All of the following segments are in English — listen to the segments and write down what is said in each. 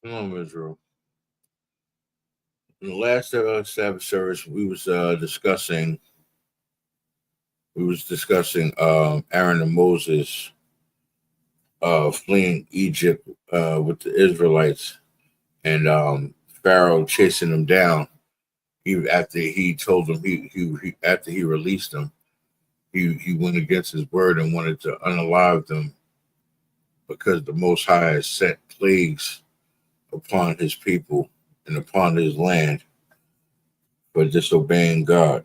Hello, Israel. In the last Sabbath service, we was discussing Aaron and Moses fleeing Egypt with the Israelites, and Pharaoh chasing them down. Even after he told them he after he released them, he went against his word and wanted to unalive them because the Most High has sent plagues upon his people and upon his land for disobeying God.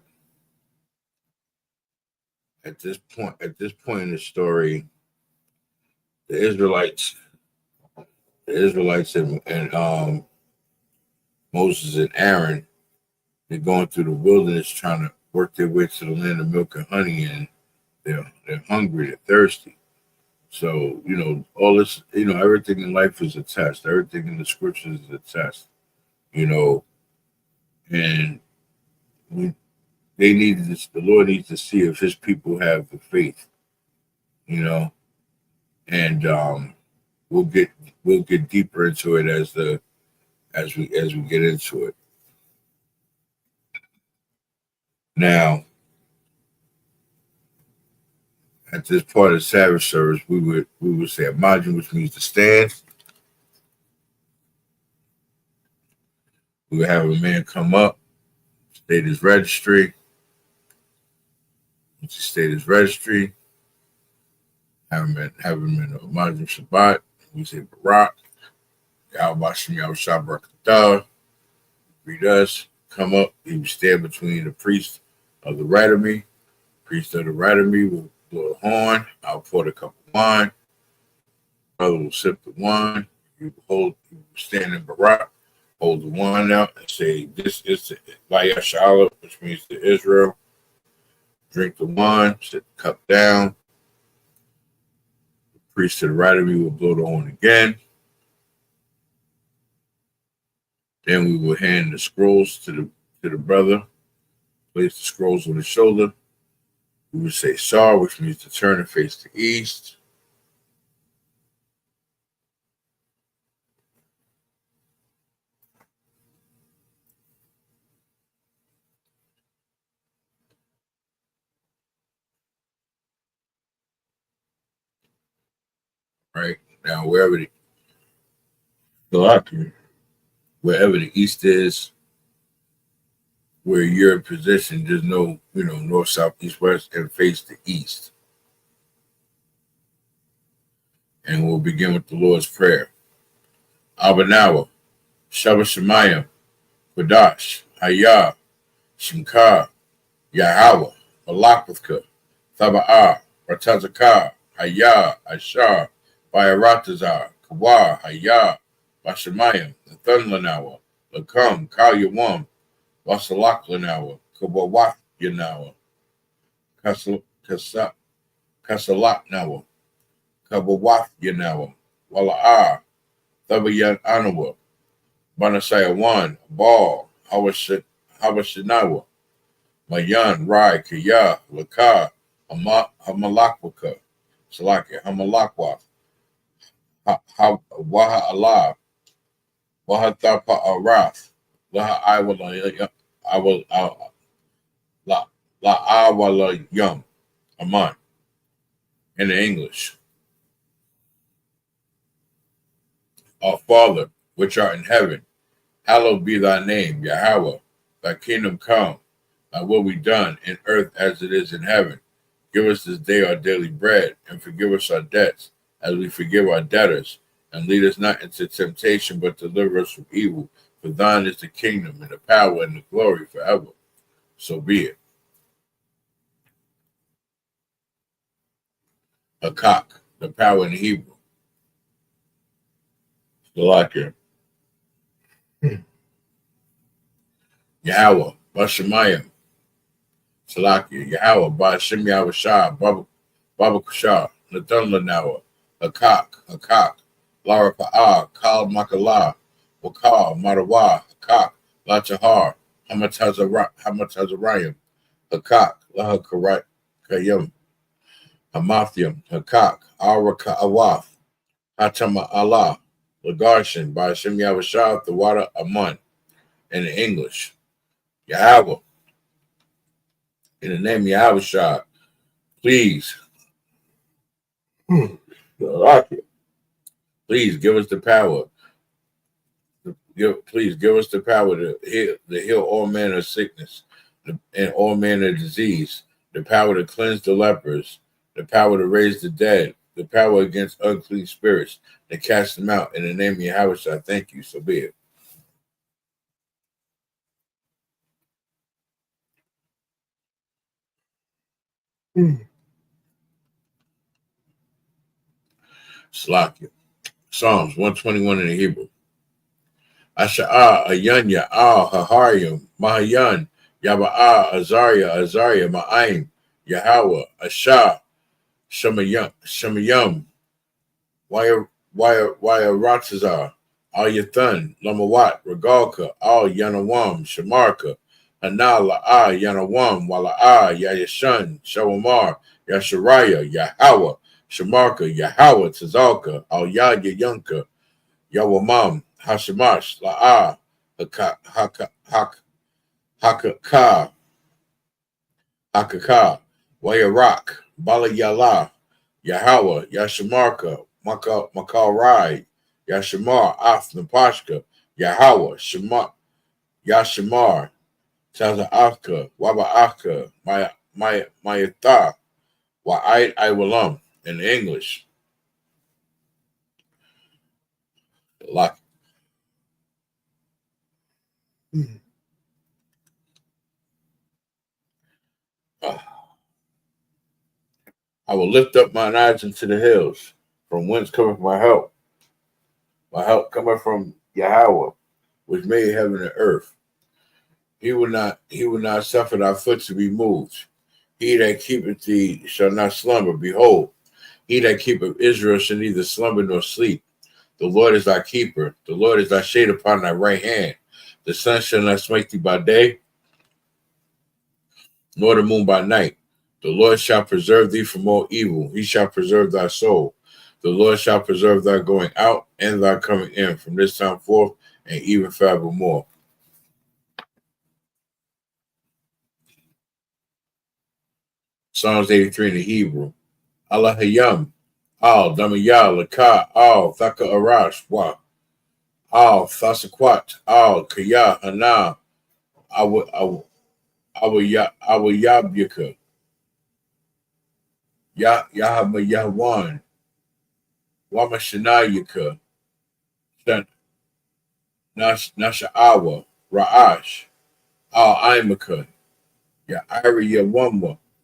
At this point in the story, the Israelites, and Moses and Aaron, they're going through the wilderness trying to work their way to the land of milk and honey, and they're hungry, they're thirsty. So all this, everything in life is a test. Everything in the scriptures is a test. You know, and we, they need this. The Lord needs to see if His people have the faith. You know, and we'll get we'll get deeper into it as we get into it. Now, at this part of the Sabbath service, we would say a margin, which means to stand. We would have a man come up, state his registry. Once he state his registry, have him in a margin Shabbat. We say Barak, Yahweh Shem Yahweh Shabbat. Read us, come up. He would stand between the priest of the right of me. Priest of the right of me will blow the horn. I'll pour the cup of wine. Brother will sip the wine. You stand in Barak, hold the wine out, and say, "This is the Layashala," which means to Israel. Drink the wine, set the cup down. The priest to the right of me will blow the horn again. Then we will hand the scrolls to the brother, place the scrolls on his shoulder. We would say Sar, which means to turn and face to east. Right now, wherever the east is, where you're positioned, there's no, north, south, east, west, and face the east. And we'll begin with the Lord's Prayer. Abanawa, Shabbat Shemayim, Kodash, Hayah, Shimka, Yahweh, Malakavka, Thaba'ah, Ratazakah, Hayah, Ashar, Bayaratazar, Kawa, Hayah, Bashamayim, Nathunlanawa, Lakam, Kal Yawam, Wasalak Lanawa, Kabawak Yanawa, Kasalak Nawa, Kabawak Yanawa, Wala'ah, Thabayan Anawa, Banasaya 1, Ball, Hawashinawa, Mayan, Rai, Kaya, Laka, Hamalakwaka, Salaki, Hamalakwa, Waha Allah, Waha Thapa Arath, Laha Iwala, La Awala Yum, Aman, in the English. Our Father, which art in heaven, hallowed be thy name, Yahweh, thy kingdom come, thy will be done in earth as it is in heaven. Give us this day our daily bread, and forgive us our debts, as we forgive our debtors. And lead us not into temptation, but deliver us from evil. For thine is the kingdom, and the power, and the glory forever. So be it. Hakak, the power in the Hebrew. Salakia. Yahweh, Bashamayim. Salakia. Yahweh, Bashem Yahweh Shah, Baba Kushah, Nathan Lanawa, Hakak, Lara Pa'ah, Kal Makalah, Wakal, Marawa, Hakak, Lachahar, Hamatazarayim, Hakak, Laha Kayam, Hamathium, Hakak, Ara Ka'awaf, Hatama Allah, Lagarshan, by Hashem Yahushua, the water Amun, in the English. Yahweh, in the name of Yahushua, please, please give us the power. Please give us the power to heal all manner of sickness and all manner of disease, the power to cleanse the lepers, the power to raise the dead, the power against unclean spirits, to cast them out. In the name of Yahweh, I thank you. So be it. Slakia. Psalms 121 in the Hebrew. Asha'ah, Ayun, Ya'al, Haharyim, Mahayan, Yaba'ah, Azariah, Ma'aim, Yahweh, Ashah, Shemayim, Waya Al Yathan, Lamawat, Regalka, Al Yanawam, Shamarka, Hanala, Yanawam, Wala, Yayashan, Shawamar, Yasharaya, Yahweh, Shamarka, Yahweh, Tazalka, Al Yunka, Yawamam, Hashamash, La'a, Hakaka, Wayarak, Bala Yala, Yahweh, Yashamarka, Makarai, Yashamar, Af Napashka, Yahweh, Yashamar, Taza Afka, Waba Afka, Mayatha, Wa'ait Iwalam, in English. Like, I will lift up mine eyes into the hills, from whence cometh my help. My help cometh from Yahweh, which made heaven and earth. He will not suffer thy foot to be moved. He that keepeth thee shall not slumber. Behold, he that keepeth Israel shall neither slumber nor sleep. The Lord is thy keeper. The Lord is thy shade upon thy right hand. The sun shall not smite thee by day, nor the moon by night. The Lord shall preserve thee from all evil. He shall preserve thy soul. The Lord shall preserve thy going out and thy coming in from this time forth and even forevermore. Psalms 83 in the Hebrew. Allahayam, Al Damayah, Laka, Al Thaka Arash, Wa, Al Thasakwat, Al Kaya, Hana, Awayabyaka, Yahama Yahwan, Wamashanayaka, Nasha'awa, Ra'ash, Al Imaka, Ya'ira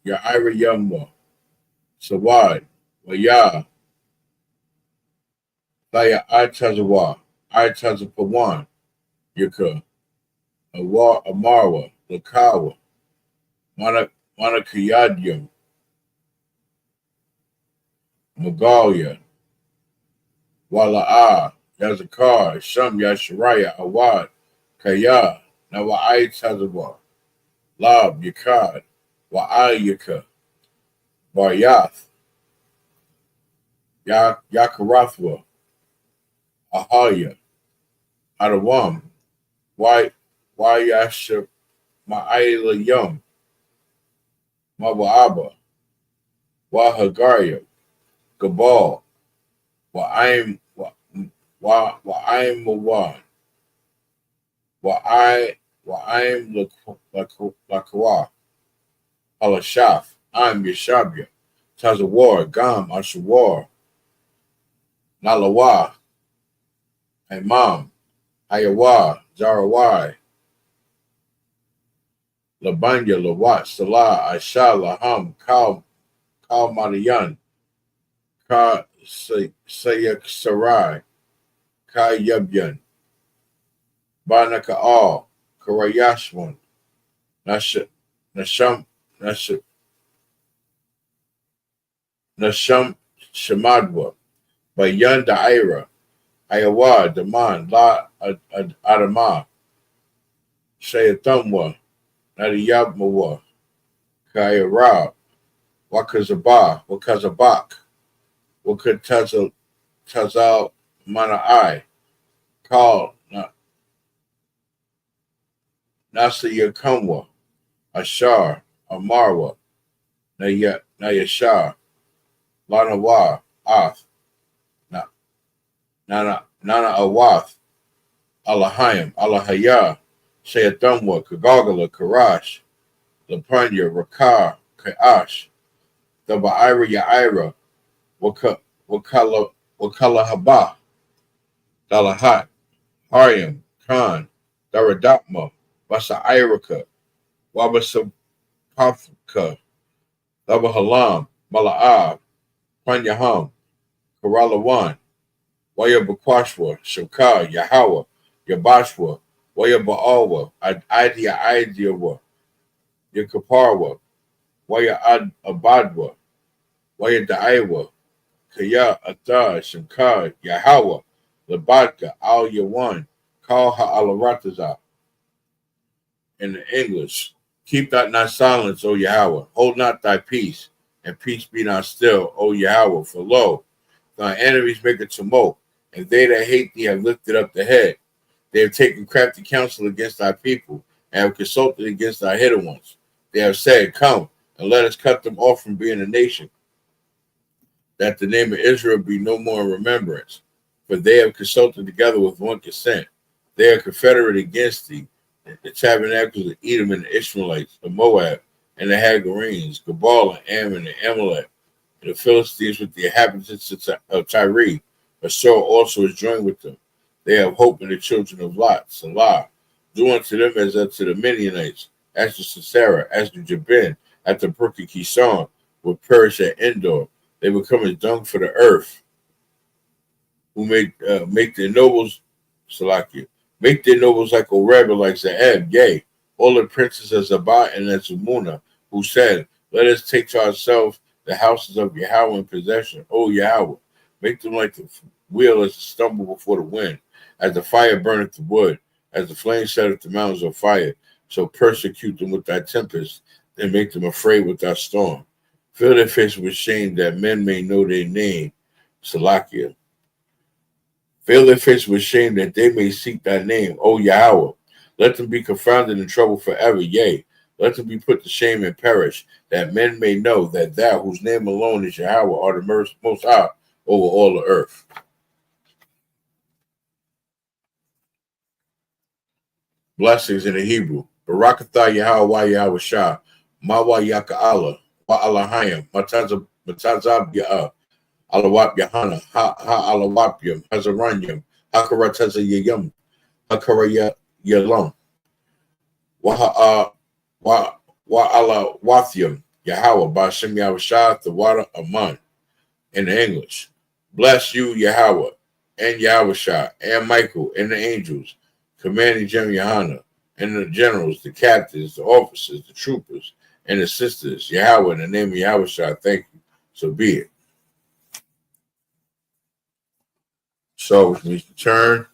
Yamwa, Sawad, Waya, Thaya Itazawa, Itazapawan, Yaka, Amarwa, Lakawa, Manakayadyam, Magalia, Wala'a, Yazakar, Sham Yasharaya, Awad, Kaya, Nawa'ai Tazawa, Lab, Yakad, Wa'ayaka, Baryath, Yakarathwa, Ahaya, Adawam, Wayasha, Ma'ayla Yum, Mawa'aba, Wahagaria, Gabal, Wa'aim Mawan, Wa'aim Lakwa, Alashaf, I'm Yeshabia, Tazawar, Gam, Ashawar, Nalawa, Imam, Ayawa, Zarawai, Labanya, Lawat, Salah, Aisha, Laham, Kal Madayan, Ka Sayak Sarai, Ka Yabyan, Banaka Al, Karayashwan, Nasham Shamadwa, Bayan Daira, Ayawa, Daman, La Adama, Shayatamwa, Nadiyabmawa, Kayarab, Wakazabak, Wakatazal Mana'ai, called Nasa Yakumwa, Ashar, Amarwa, Nayashar, Lanawa, Ath, Nana Awath, Alahayim, Alahaya, Shayathamwa, Kagagala, Karash, Lapanya, Rakar, Kaash, the Ba'ira Ya'ira, Wakala Haba, Dalahat, Haryam, Khan, Daradapma, Basa Iraka, Wabasapafka, Labahalam, Mala'ab, Panyaham, Karalawan, Waya Bakwashwa, Shakar, Yahawa, Yabashwa, Waya Ba'alwa, Ideawa, Yakaparwa, Waya Abadwa, Waya Daiwa, Kaya Athar, Shankar, Yahawa, Labadka, Al Yawan, Kal Ha'alaratazah. In the English, keep not silence, O Yahweh, hold not thy peace, and peace be not still, O Yahweh, for lo, thy enemies make a tumult, and they that hate thee have lifted up the head. They have taken crafty counsel against thy people, and have consulted against thy hidden ones. They have said, come, and let us cut them off from being a nation, that the name of Israel be no more in remembrance. For they have consulted together with one consent. They are confederate against thee, the tabernacles of Edom and the Ishmaelites, the Moab, and the Hagarenes, Gabal and Ammon and Amalek, and the Philistines with the inhabitants of Tyre. Ashur also is joined with them. They have hope in the children of Lot, Salah. Do unto them as unto the Midianites, as to Sisera, as to Jabin, at the brook of Kishon, will perish at Endor. They become as dung for the earth, who make their nobles, Salakia, make their nobles like Oreb, like Zaeb, yea, all the princes of Zabat and Zumuna, who said, let us take to ourselves the houses of Yahweh in possession. O Yahweh, make them like the wheel as a stumble before the wind, as the fire burneth the wood, as the flame setteth the mountains on fire. So persecute them with thy tempest, and make them afraid with thy storm. Fill their face with shame, that men may know their name, Salakia. Fill their face with shame, that they may seek thy name, O Yahweh. Let them be confounded in trouble forever, yea. Let them be put to shame and perish, that men may know that thou, whose name alone is Yahweh, art the most high over all the earth. Blessings in the Hebrew. Barakatah Yahweh Yahweh Shah, Mawa Yaka'ala, Wa'alahayim, Matazab Ya'ah. Alawap Yahanna, Ha Alawapyam, Hazaranyam, Hakarataza Hakaraya Yalam, Waha Ala Wathium, Yahweh, Bashem Yahushua, the water Aman, in the English. Bless you, Yahweh, and Yahushua, and Michael, and the angels, commanding General Yahanna, and the generals, the captains, the officers, the troopers, and the sisters. Yahweh, in the name of Yahushua, thank you. So be it. So, which means to turn.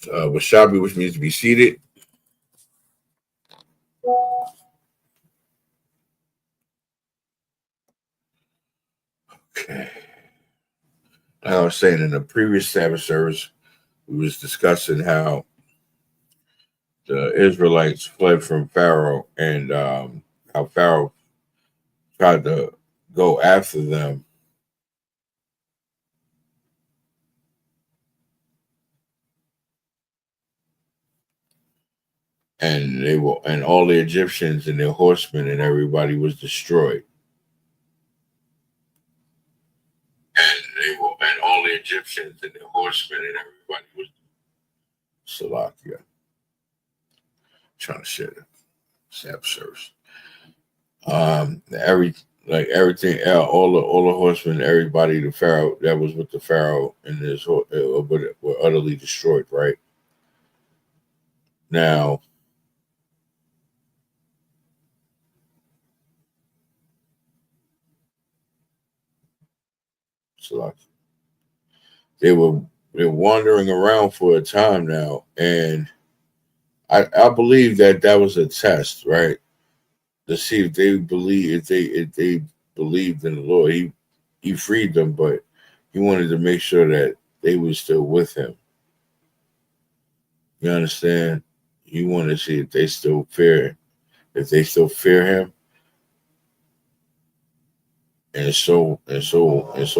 Washabi, which means to be seated. Okay. I was saying in the previous Sabbath service, we was discussing how the Israelites fled from Pharaoh and how Pharaoh tried to go after them. And and all the Egyptians and their horsemen and everybody was destroyed. And all the Egyptians and their horsemen and everybody was Salakia. Trying to share the Sabbath service. Everything, all the horsemen, everybody, the Pharaoh that was with the Pharaoh and his were utterly destroyed. Right now, so they're wandering around for a time now, and I believe that was a test, right, to see if they believed in the Lord. he freed them, but he wanted to make sure that they were still with him. You understand? He wanted to see if they still fear him, him, and so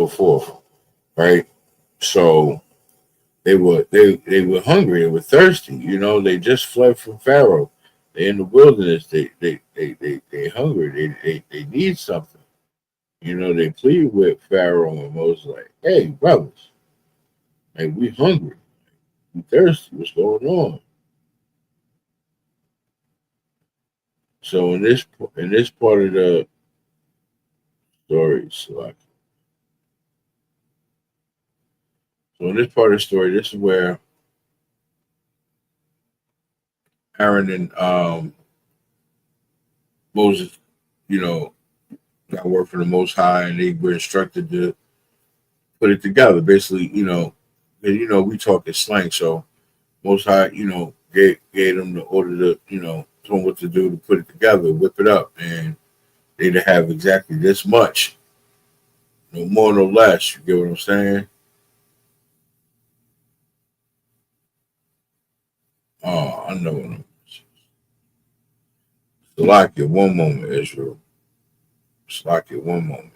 forth. Right? So they were hungry, they were thirsty. They just fled from Pharaoh. They're in the wilderness. They hungry. They need something. They plead with Pharaoh and Moses like, "Hey, brothers, like we hungry, we thirsty. What's going on?" So in this part of the story, so in this part of the story, this is where Aaron and Moses, got word from the Most High, and they were instructed to put it together. Basically, and we talk in slang, so Most High, gave them the order to, told them what to do to put it together, whip it up, and they to have exactly this much, no more, no less. You get what I'm saying? Oh, I know what I'm. Salakia, one moment, Israel. Salakia, one moment.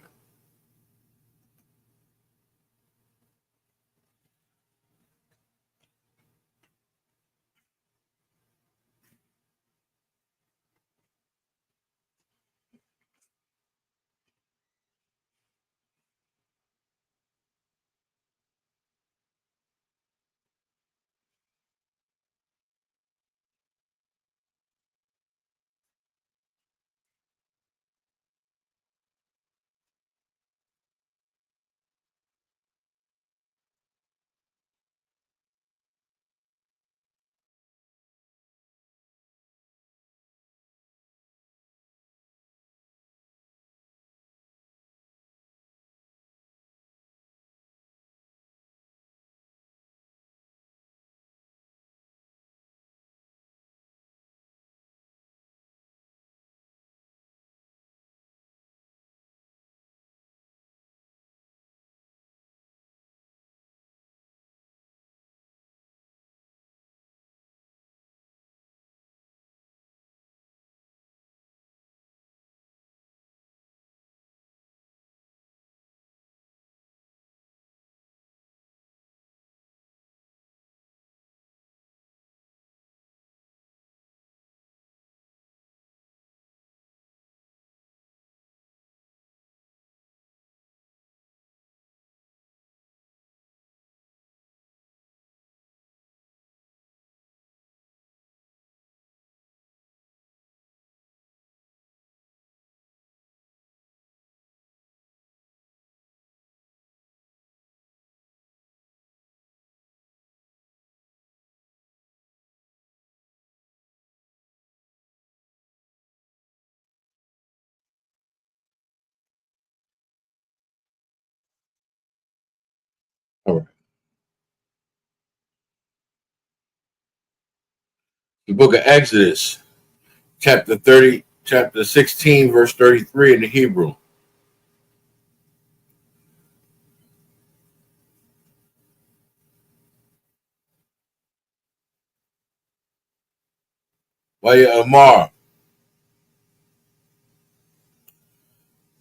All right. The book of Exodus, chapter 16, verse 33 in the Hebrew. Waya Amar,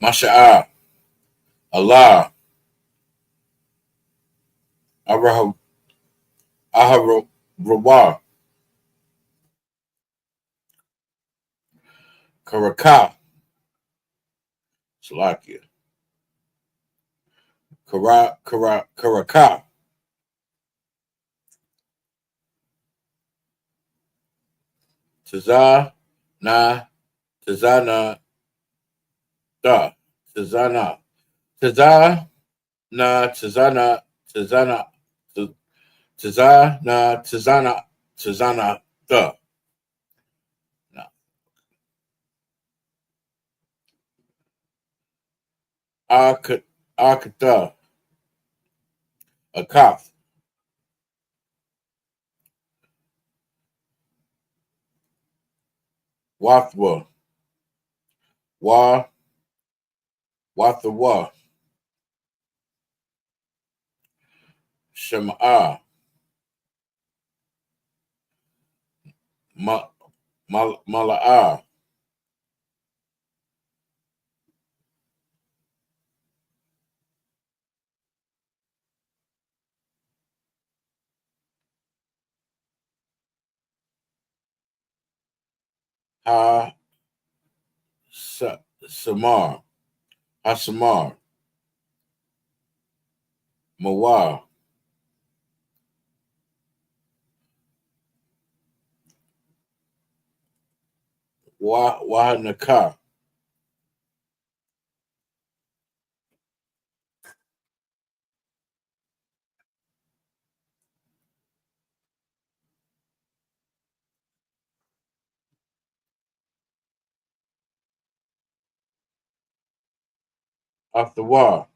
Masha'ah, Allah, Aharawah, Karaka, Salakia, Karaka, Tazah, Na, Tazana, Da, Tazana, Tazah, Na, Tazana, Tazana, Tazah, Na, Tazana, Da. Na. Akata, Akath, Wathwa, Wa, Wathawa, Shema, Mala'ah, Ha, Samar, Hasamar, Mawah, Wahanaka, Aftawa,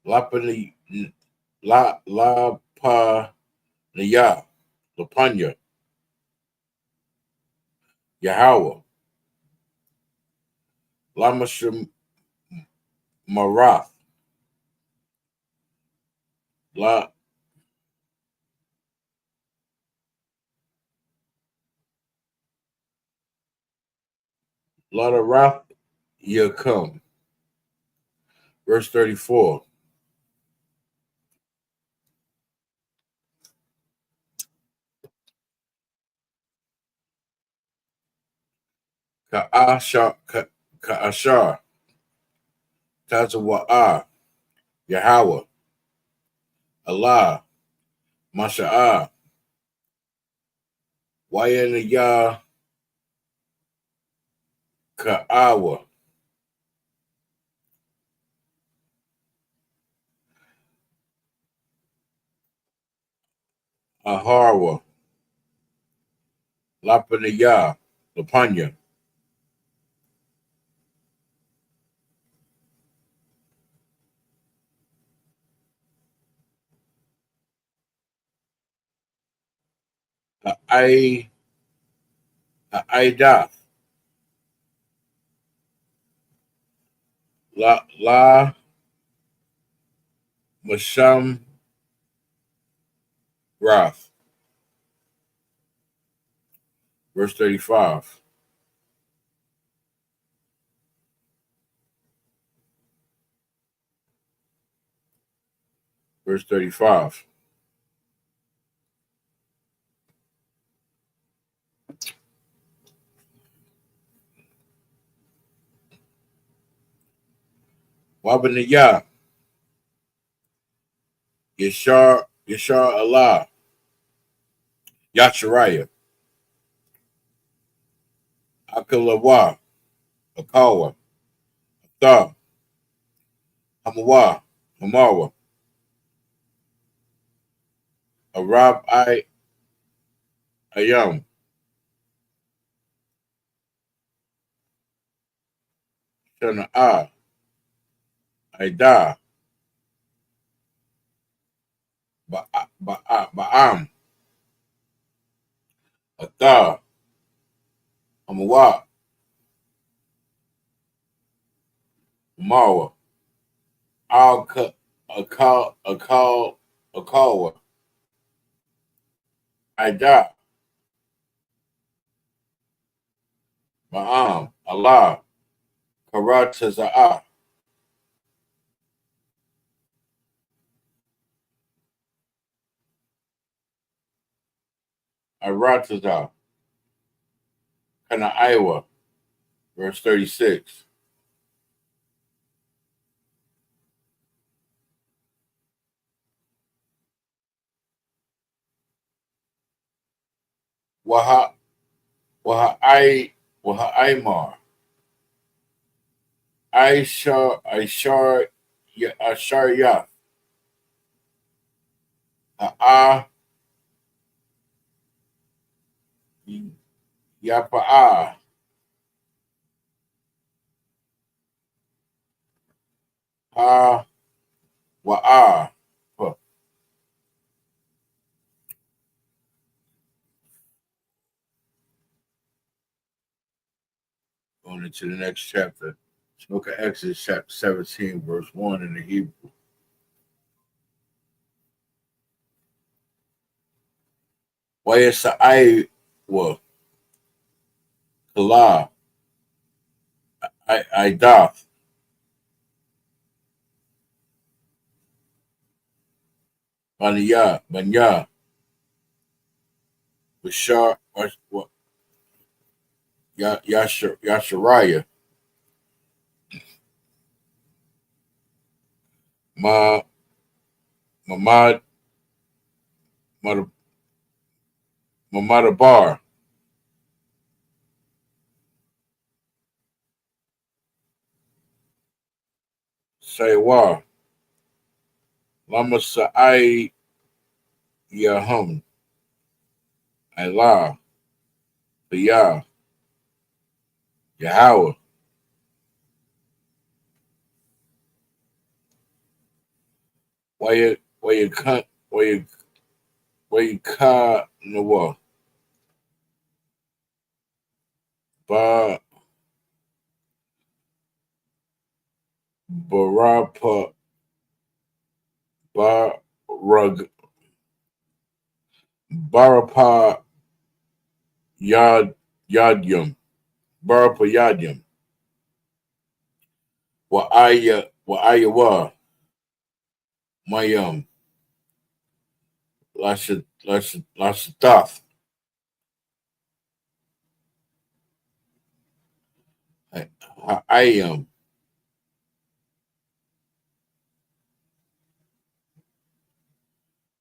Lapani, Lapanya, Lapanya, Yahweh, Lamashim Marath, La Ladarath Yakum. Verse 34. Ka'ashar, Tazawa'ah, Yahweh, Allah, Masha'ah, Wayanayah, Ka'awa, Aharwa, Lapanayah, Lapanya, Aidath, La Masham Rath. Verse 35. Verse 35. Wabanayah, Yashar Allah, Yachariah, Akalawa, Akawa, Tha, Hamawa, Hamawa, Arab Ayam, Shana'ah, Aida, Ba'am, Atha, Hamawa, Mawa, Akawa, Aida, Ba'am, Allah, Karataza'ah, Aratazah, Kanaiwa. Verse 36. Waha Aimar. Ashar Asharya. Ha'a Yapa'a. Ha Wa'a. Going into the next chapter. Book of Exodus, chapter 17, verse 1 in the Hebrew. Wayasa Iowa, Kala, I Doth, Banya, Bashar, Yashariah, Ma, Mamad, Mamadabar, Saywa, Lama Sa'ai Yahum, Allah, Yah, Yahweh, Waya Ka Nawa, Ba, Barapa, Barug, Barapa Yadyum, Barapa Yadyum, Wa Mayum, Lashatath, Ha'ayam,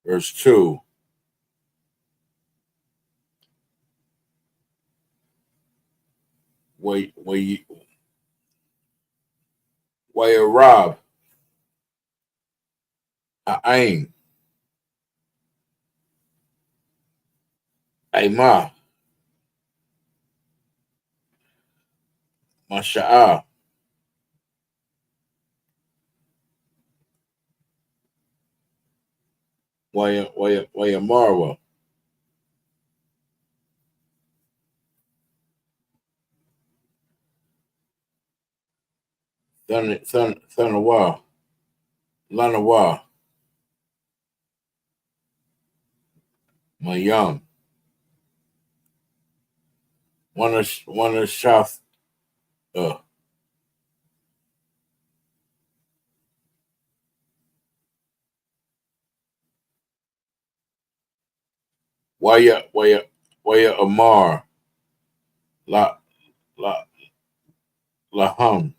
verse 2. Rob, Ha'aim, Aima, Masha'ah, Marwa, Thanawa, Lanawa, Mayam, one of Shath, uh, Waya Amar, La, La, Laham,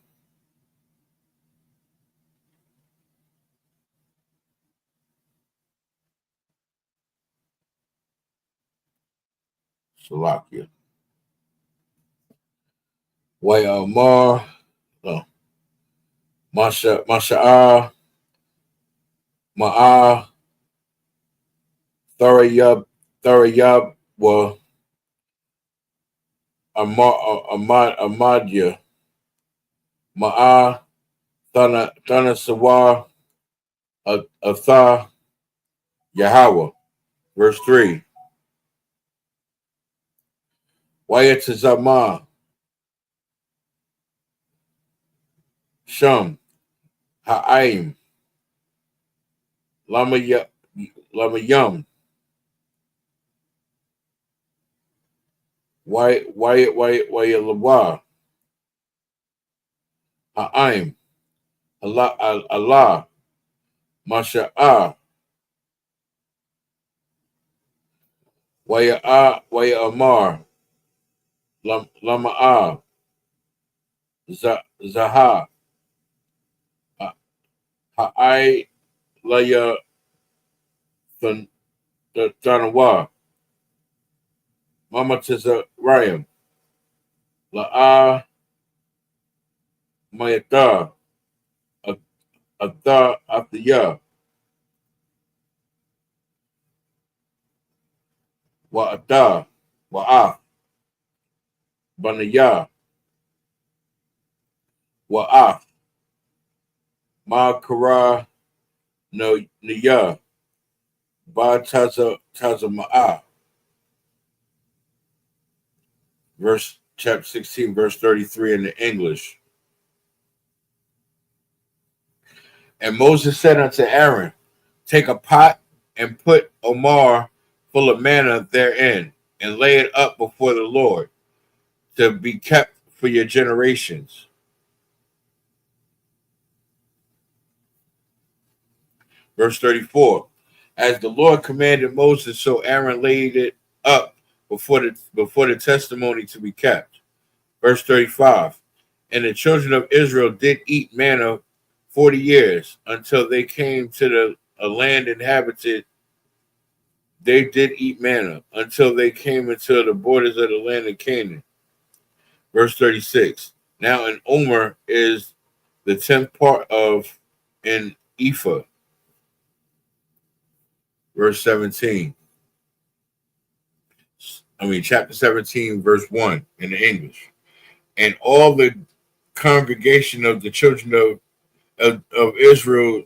Salakia, Waya Amar, no, Masha'ah, Ma'ah, Tharayab, Amadya, Ma'ah, Thana Sawa, Atha, Yahweh. Verse 3. Wayatazama, Shum, Ha'aim, Lama Yum, Wayalawa, Ha'aim, Allah, Masha'ah, Wayamar, Lama'ah, Zaha, Ha'ai, Laya, Thanawa, Mama Tizarayim, La'ah, Mayatha, Atha, Athiyah, Wa'atha, Wa'ah, Banayah, Wa'ah, Ma'akara, No Niyah, Ba Taza Ma'ah. Verse chapter 16, verse 33 in the English. And Moses said unto Aaron, take a pot and put Omar full of manna therein, and lay it up before the Lord, to be kept for your generations. Verse 34. As the Lord commanded Moses, so Aaron laid it up before the testimony to be kept. Verse 35. And the children of Israel did eat manna 40 years until they came to a land inhabited. They did eat manna until they came into the borders of the land of Canaan. Verse 36. Now an omer is the 10th part of an ephah. Verse 17. Chapter 17, verse 1 in the English. And all the congregation of the children of Israel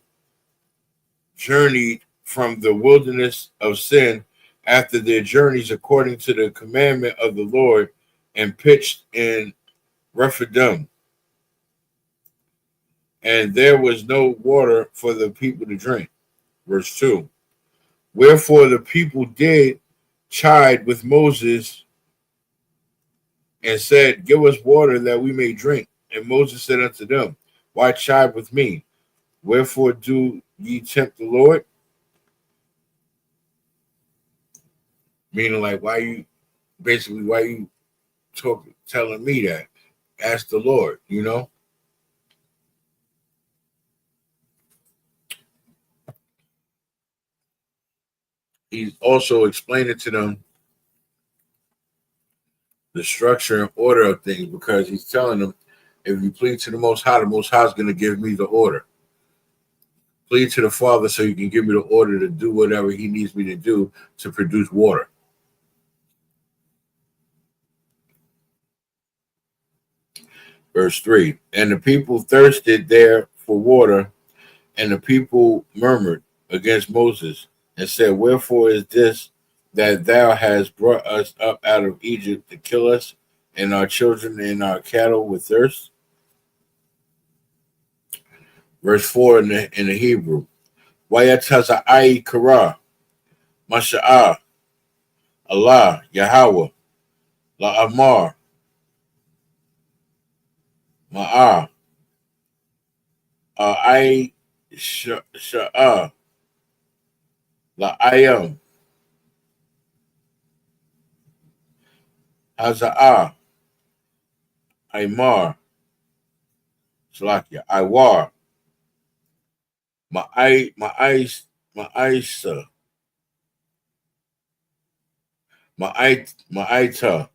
journeyed from the wilderness of Sin after their journeys according to the commandment of the Lord, and pitched in Rephidim. And there was no water for the people to drink. Verse 2. Wherefore the people did chide with Moses and said, Give us water that we may drink. And Moses said unto them, Why chide with me? Wherefore do ye tempt the Lord? Meaning, like, why you telling me that? Ask the Lord, He's also explaining to them the structure and order of things, because he's telling them, if you plead to the Most High is going to give me the order. Plead to the Father so you can give me the order to do whatever he needs me to do to produce water. Verse 3. And the people thirsted there for water, and the people murmured against Moses and said, Wherefore is this that thou hast brought us up out of Egypt to kill us and our children and our cattle with thirst? Verse 4 in the Hebrew. Wayataza'ai kara, Masha'ah, Allah, Yahweh, La'amar, Ma'ah, Ai Sha'ah, La'ayam, Haza'ah, Aymar, Salakia, Iwar, Ma'aisa, Ma'aita,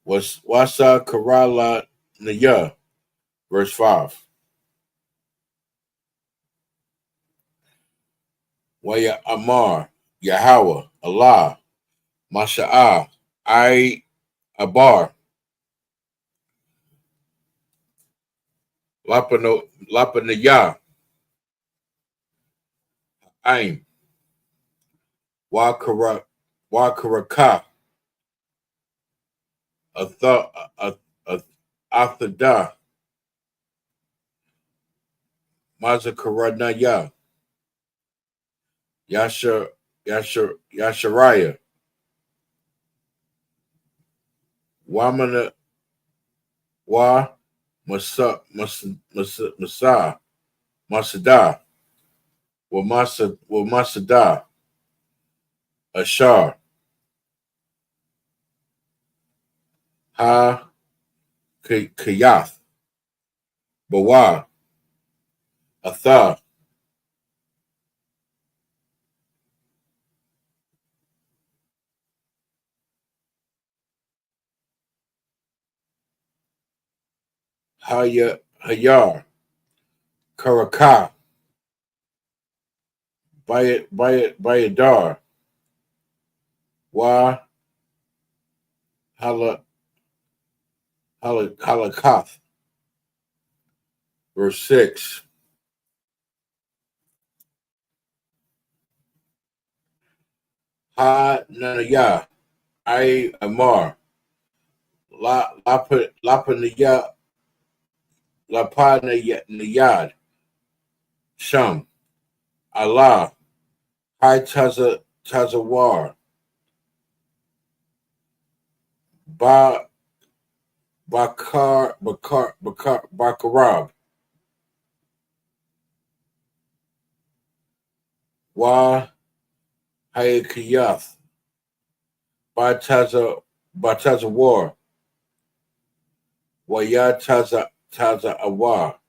was Wasa Karala Naya, verse 5. Waya Amar, Yahweh, Allah, Masha'ah, I Abar, Lapanaya, Aim, Wakaraka, Athada, Mazakaranaya, Yasharaya, Wamana, Wa, Masada, Masada, Ashar, Ha, Kayath, Bawa, Atha, Hayar, Karaka, Bayadar, Wa, Halakath. Verse 6. Ha Nanaya, I Amar, Lapanaya, Lapanayad, Sham, Allah, Hai Tazawar. Ba Bakarab. Wa Hayakiyath. Batazawar. Waya Taza Awa.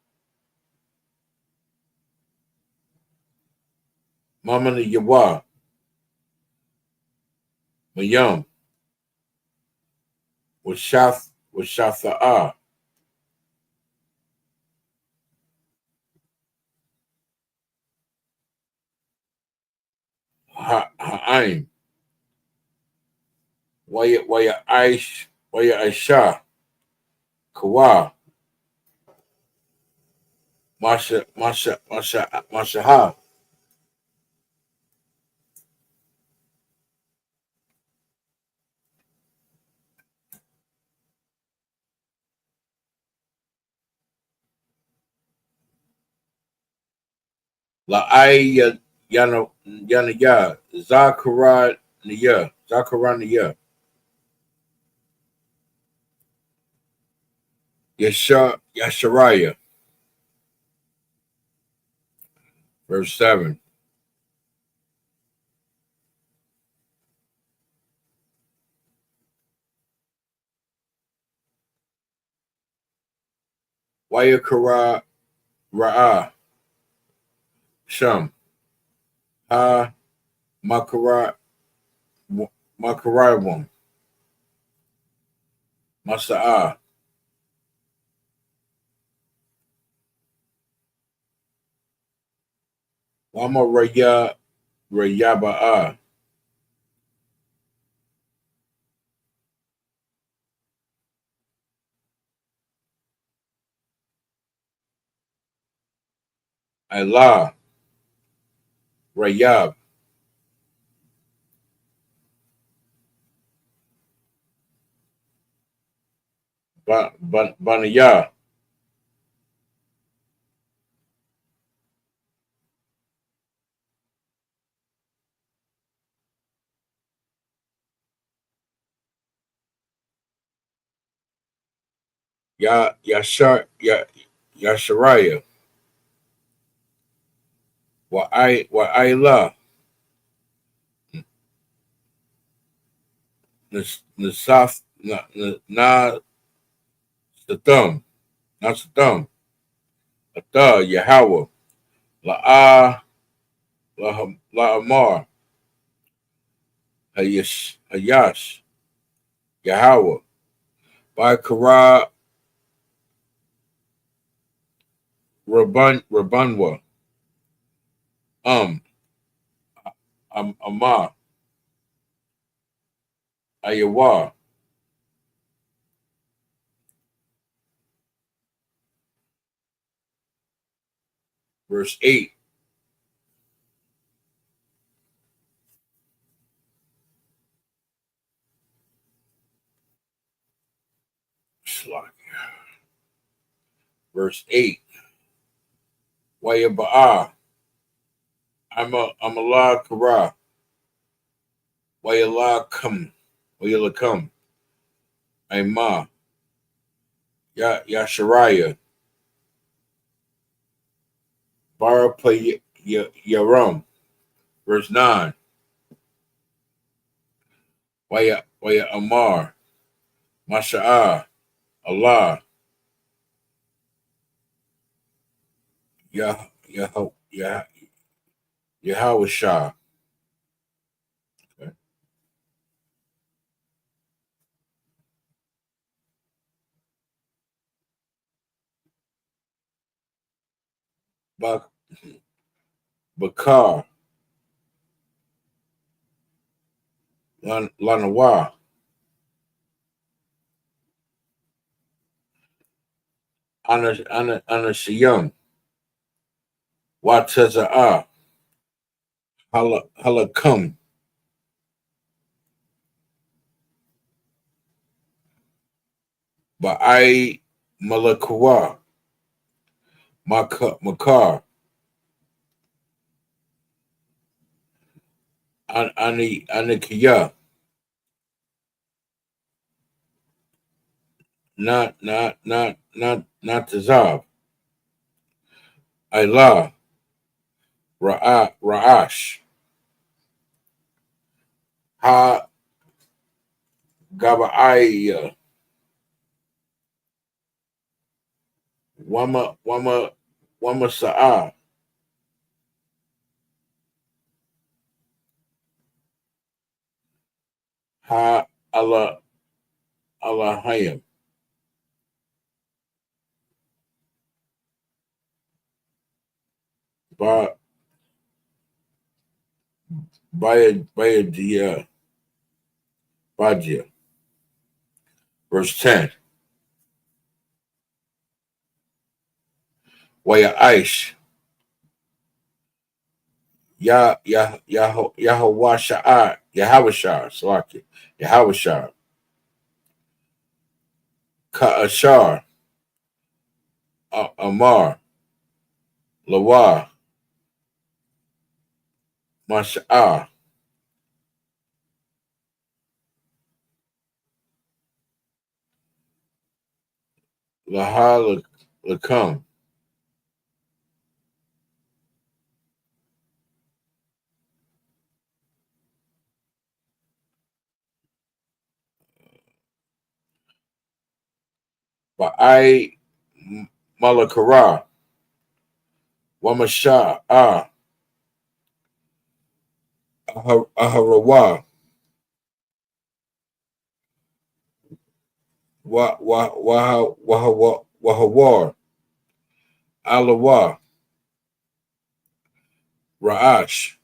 Mamani Yawa. Mayam. Washatha'a. Ha'aim. Waya Aisha. Kawa. Mashaha. La'ai yana ya. Zakaraniya. Zakaraniya. Yasharaya. Verse 7. Wayakara Ra'a. Sham. Ha Makara Makaraiwam. Masa'a. Wama Raya Rayaba'a. Allah. Rayab. Banaya. Yasharaya. Wa'ayla. Nasaf na Satham. Nasatham. Atha Yahweh. La'a La'amar. Hayash. Yahweh. By Kara Rabanwa. Um. Amar. Ayawa. Verse 8. Verse 8. Wayaba'a. I'm Allah Kara. Wayala come. Wayala come. Aima. Yasharaya. Barapa Yaram. Verse 9. Waya Amar. Masha'ah. Allah. Yah Yah Yah Yahweh Shah. Okay. Bakar. Lanawa. Anashiyam. Wataza'ah. Halakam. Ba'ai Malakawa. Makar. Anikiya, not Tazab, Ilah, Ra'ash, Ha Gabaiya, Wama Sa'a, Ha Allah Allahayim, Ba Bayadia Bajia. Verse 10. Waya Aish, Yahweh Sha'ar, Yahweh Salaki, Yahweh Ka'ashar, Amar, Lawa, Masha'ah, Laha Lakam, Ba'ai Malakara, Wamasha'ah, Aharawa, Wahawar, Alawa, Ra'ash,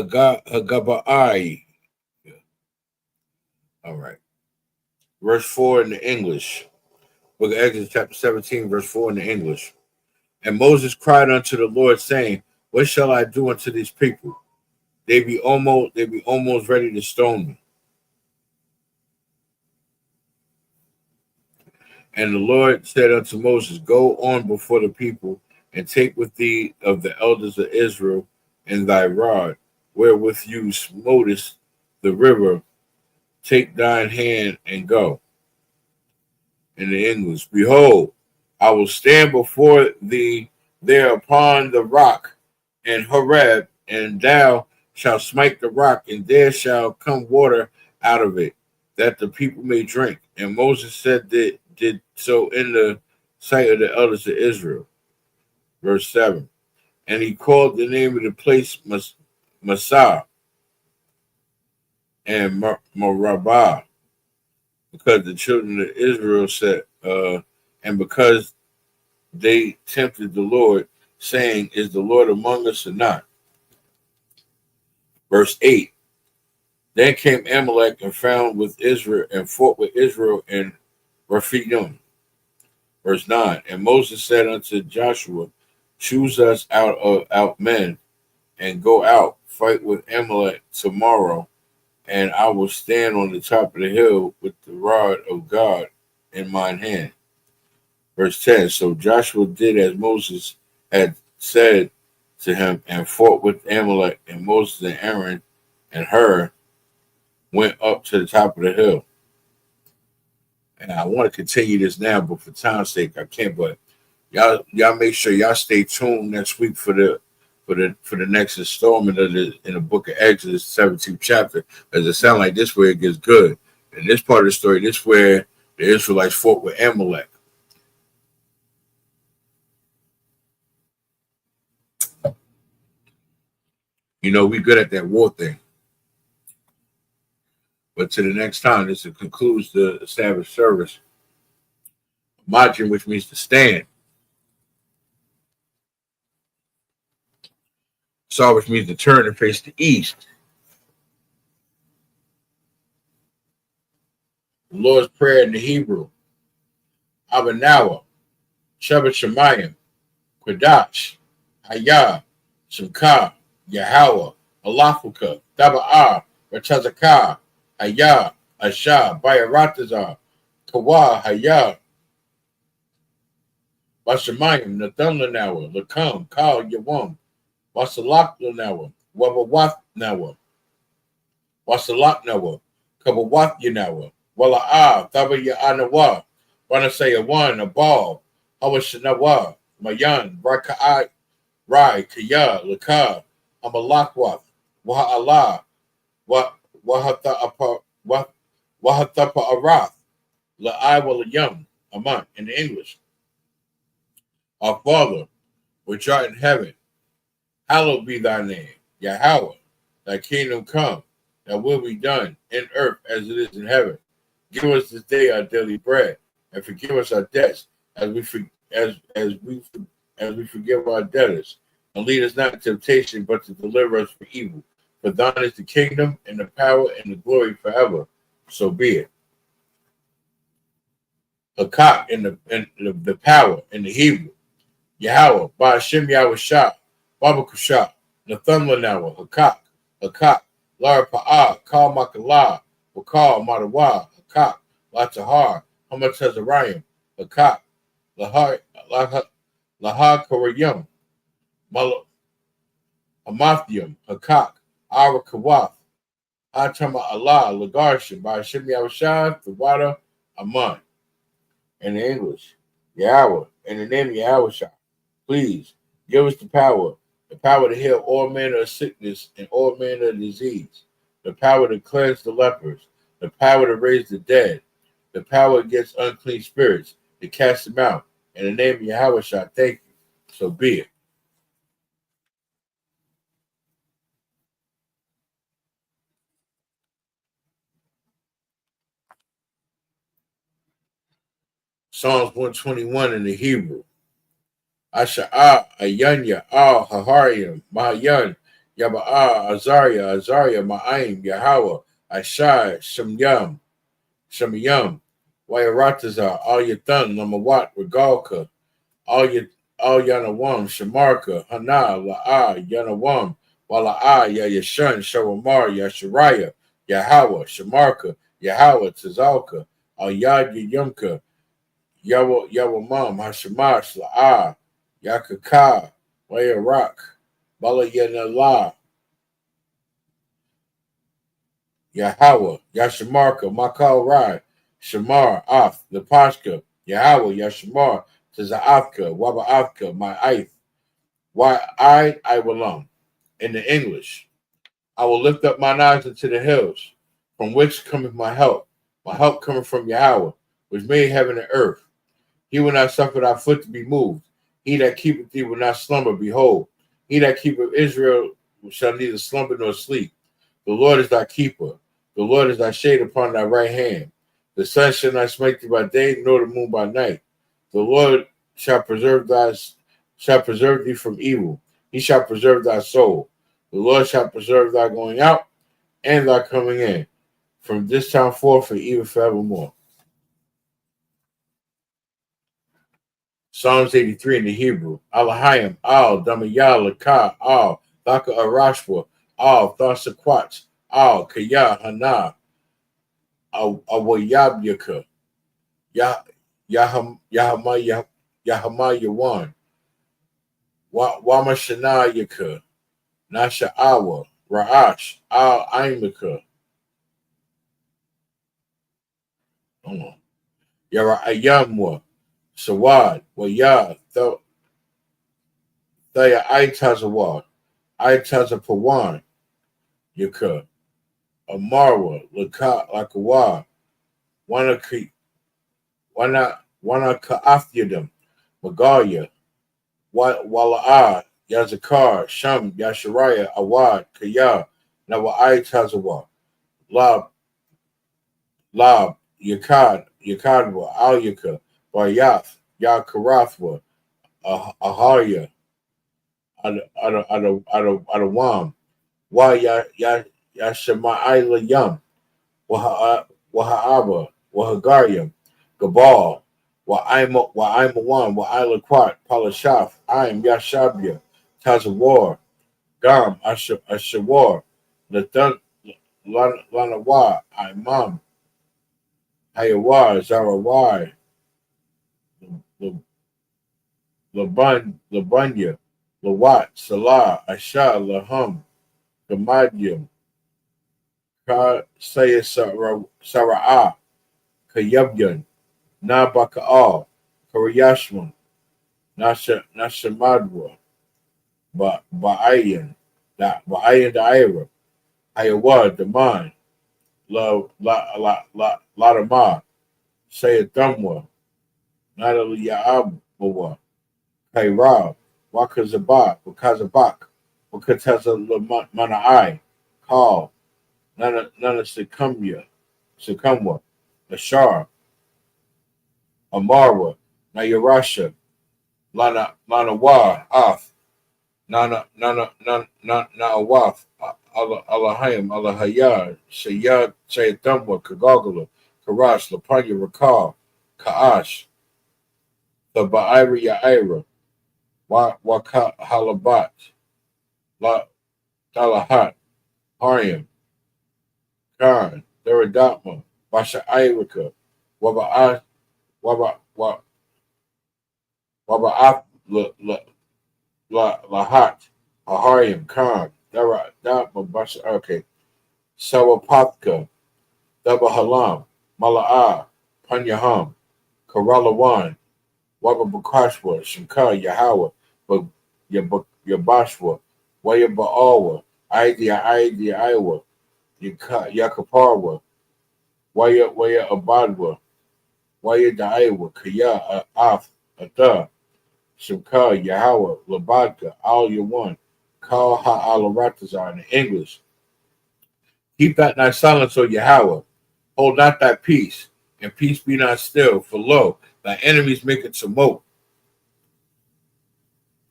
Hagaba'ai. All right. Verse 4 in the English. Book of Exodus, chapter 17, verse 4 in the English. And Moses cried unto the Lord, saying, what shall I do unto these people? They be almost ready to stone me. And the Lord said unto Moses, go on before the people, and take with thee of the elders of Israel and thy rod, wherewith you smotest the river, take thine hand and go. In the English, behold, I will stand before thee there upon the rock in Horeb, and thou shalt smite the rock, and there shall come water out of it, that the people may drink. And Moses said that did so in the sight of the elders of Israel. Verse 7. And he called the name of the place Massah and Meribah, because the children of Israel said, and because they tempted the Lord, saying, is the Lord among us or not? Verse 8. Then came Amalek and found with Israel and fought with Israel in Rephidim. Verse 9. And Moses said unto Joshua, choose us out men, and go out, fight with Amalek tomorrow, and I will stand on the top of the hill with the rod of God in mine hand. Verse 10. So Joshua did as Moses had said to him, and fought with Amalek, and Moses and Aaron and Hur went up to the top of the hill. And I want to continue this now, but for time's sake, I can't. But y'all make sure y'all stay tuned next week for the next installment of in the book of Exodus, 17th chapter. As it sounds like this where it gets good. And this part of the story, this where the Israelites fought with Amalek. You know, we good at that war thing. But to the next time, this concludes the Sabbath service. Marching, which means to stand. Saw, which means to turn and face the east. The Lord's Prayer in the Hebrew. Abanawa, Shabbat Shemayim, Quadash, Hayah, Shemka, Yahweh, Alafuka, Daba'ah, Ratazakah, Hayah, Ashah, Bayaratazah, Kawa, Hayah, Washamayim, Nathanawa, Lakam, Kal Yawam, Wasalaknawa, Wabawathnawa, Wasalaknawa, Kabawathnawa, Wala'a, Tabaya Anawa, Wanasaya one, a ball, Hawashanawa, Mayan, Raka'a, Rai, Kaya, Laka, Amalakwath, Waha'ala, Wahatapa Arath, La'ai Walayam, Aman, in English. Our Father, which art in heaven, hallowed be thy name. Yahweh, thy kingdom come, thy will be done in earth as it is in heaven. Give us this day our daily bread, and forgive us our debts as we forgive our debtors. And lead us not into temptation, but to deliver us from evil. For thine is the kingdom and the power and the glory forever. So be it. Hakak in the power in the Hebrew. Yahweh, Ba'ashem Yahweh Shah, Babakushah, Nathanawa, Hakak, Lara Pa'ah, Kal Makalah, Wakal Madawa, Hakak, Latahar, Hamatazarayim, Hakak, Lahar Korayim, Amathium, Hakak, Ara Kawath, Atama Allah, Lagarshin, Ba'ashem Yahweh Shah, the water, Aman. In English, Yahweh, in the name of Yahweh Shah. Please give us the power to heal all manner of sickness and all manner of disease, the power to cleanse the lepers, the power to raise the dead, the power against unclean spirits, to cast them out. In the name of Yahweh Shah, thank you. So be it. Psalms 121 in the Hebrew. Asha'ah, Ayanya, Al, Hahariyam, Mahayan, Yaba'a, Azariah, Ma'aim, Yahweh, Ashai, Shamyam, Wayaratazar, Al Yathan, Lamawat, Regalka, Al Yanawam, Shamarka, Hana, La'a, Yanawam, Wala'a, Yayashan, Shawamar, Yashariah, Yahweh, Shamarka, Yahweh, Tazalka, Al Yad Yumka, Yawamam, Hashamash, La'a, Yakaka, Wayarak, Bala Yanala, Yahweh, Yashamarka, Makal Rai, Shamar, Af, Lepashka, Yahweh, Yashamar, Tazaafka, Wabaafka, my Aith, why I will In the English, I will lift up mine eyes into the hills, from which cometh my help. My help cometh from Yahweh, which made heaven and earth. He will not suffer thy foot to be moved. He that keepeth thee will not slumber. Behold, he that keepeth Israel shall neither slumber nor sleep. The Lord is thy keeper. The Lord is thy shade upon thy right hand. The sun shall not smite thee by day, nor the moon by night. The Lord shall preserve thee from evil. He shall preserve thy soul. The Lord shall preserve thy going out and thy coming in, from this time forth and even forevermore. Psalms 83 in the Hebrew. Alahayim, Al, Damayah, Lakah, Al, Baka Arashwa, Al, Thasaquat, Al, Kaya, Hana, Awayabyaka, Yahama Yawan, Wamashanayaka, Nasha'awa, Ra'ash, Al Aimaka, Yara Ayamwa, Sawad, Waya, Thaya Aitazawad, Aitazapawan, Yaka, Amarwa, Lakawa, Wana Ka'afyadam, Magalia, Wala'a, Yazakar, Sham, Yashariah, Awad, Kaya, Nawa'ai Tazawa, Lab, Yakadwa, Alyaka, Bayath, Yakarathwa, Ahaya, Adawam, Yashama'ila Yam, Waha'aba, Wahagariam, Gabal, Wa'aimawan, Wa'ilaquat, Palashaf, Aim, Yashabia, Tazawar, Gam, Ashawar, Lathan, Lanawa, Imam, Hayawar, Zarawai, Labunya, Lawat, Salah, Asha, Lahum, Gamadyam, Ka Saya Sara'ah, Kayabyan, Nabaka'al, Karayashman, Nashamadwa, Ba'ayan, Daira, Ayawa, Daman, Ladama, Sayadamwa, Natalie Yaabawa, Kairab, Wakazabak, Wakataza Manai, Kal, Nana Sukumwa, Ashar, Amara, Nayarasha, Lana Wa, Af, Nawaf, Allahayim, Allahayar, Shayadamwa, Kagagala, Karash, Lapanya Rakal, Kaash, the Ba'ira Yaira, Waka Halabat, La Dalahat, Haryam, Khan, Daradatma, Basha Irika, Waba Lahat, Ahariam, Khan, Daradatma, Basha, okay, Sawapatka, Daba Halam, Mala'ah, Panyaham, Karalawan, Waba Bukashwa, Shankar, Yahweh, Yabashwa, Wayabaawa, Idea, Iowa, Yakaparwa, Waya Abadwa, Waya Daiwa, Kaya, Af, Ada, Shankar, Yahweh, Labadka, Al Yawan, Kal Ha-Alaratazar in English. Keep not thy silence, O Yahweh. Hold not thy peace, and peace be not still, for lo, thy enemies make it smoke.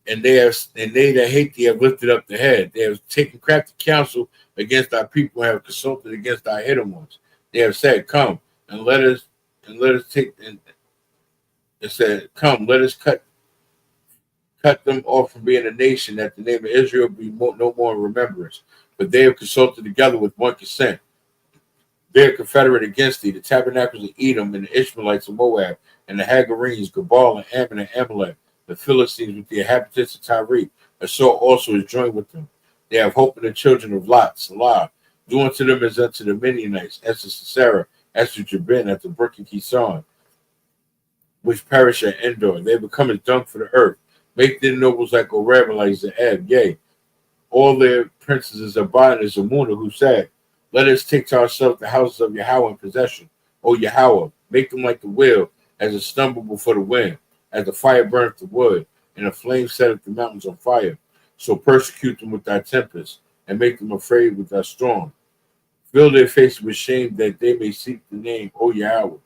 And they that hate thee have lifted up the head. They have taken crafty counsel against thy people, and have consulted against thy hidden ones. They have said, "Come and let us take." And said, "Come, let us cut them off from being a nation, that the name of Israel be no more in remembrance." But they have consulted together with one consent. They are confederate against thee, the tabernacles of Edom, and the Ishmaelites of Moab, and the Hagarenes, Gabal, and Ammon, and Amalek, the Philistines with the inhabitants of Tyre, and so also is joined with them. They have hope in the children of Lot, Salah. Do unto them as unto the Midianites, as to Sisera, as to Jabin, at the brook of Kison, which perish at Endor. They become as dung for the earth. Make their nobles like Oreb and like Zeeb. Yea, all their princes is Abad and Zamuna, who said, "Let us take to ourselves the houses of Yahweh in possession. O Yahweh, make them like the wheel, as a stumble before the wind, as the fire burneth the wood, and the flame setteth the mountains on fire. So persecute them with thy tempest, and make them afraid with thy storm. Fill their faces with shame, that they may seek the name, O Yahweh.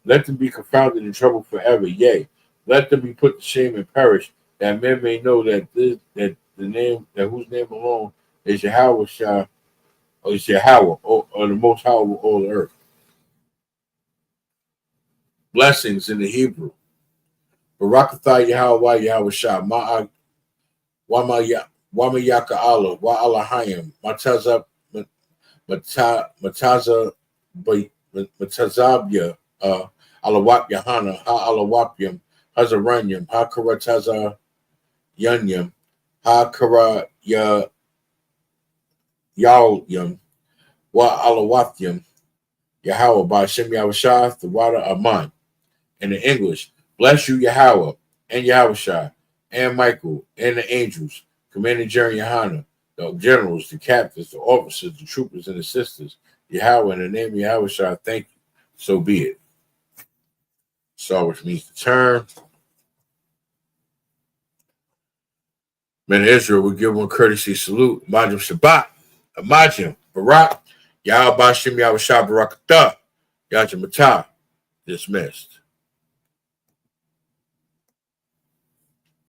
Let them be confounded and troubled forever. Yea, let them be put to shame and perish, that men may know that the name, that whose name alone is Yahweh or is Yahweh, or the Most High of all the earth." Blessings in the Hebrew. Barakatha Yahweh Yahweh Shah, Wama Yaka Allah, Wa Allahayim, Matazabya, Alawap Yahanna, Ha Alawapyam, Hazaranyam, Ha Karataza Yanyam, Ha Kara Yalyam, Wa Alawapyam, Yahweh, by Shem Yahushua, the water Aman. In the English, bless you, Yahweh, and Yahushua, and Michael, and the angels, Commander General YAHANNA, the generals, the captains, the officers, the troopers, and the sisters. Yahweh, in the name of Yahushua, thank you. So be it. So, which means to turn. Men of Israel will give one courtesy salute. Majim Shabbat, Amajim, Barak, Yahweh Bashem Yahushua Barakatah, Yajim Matah, dismissed.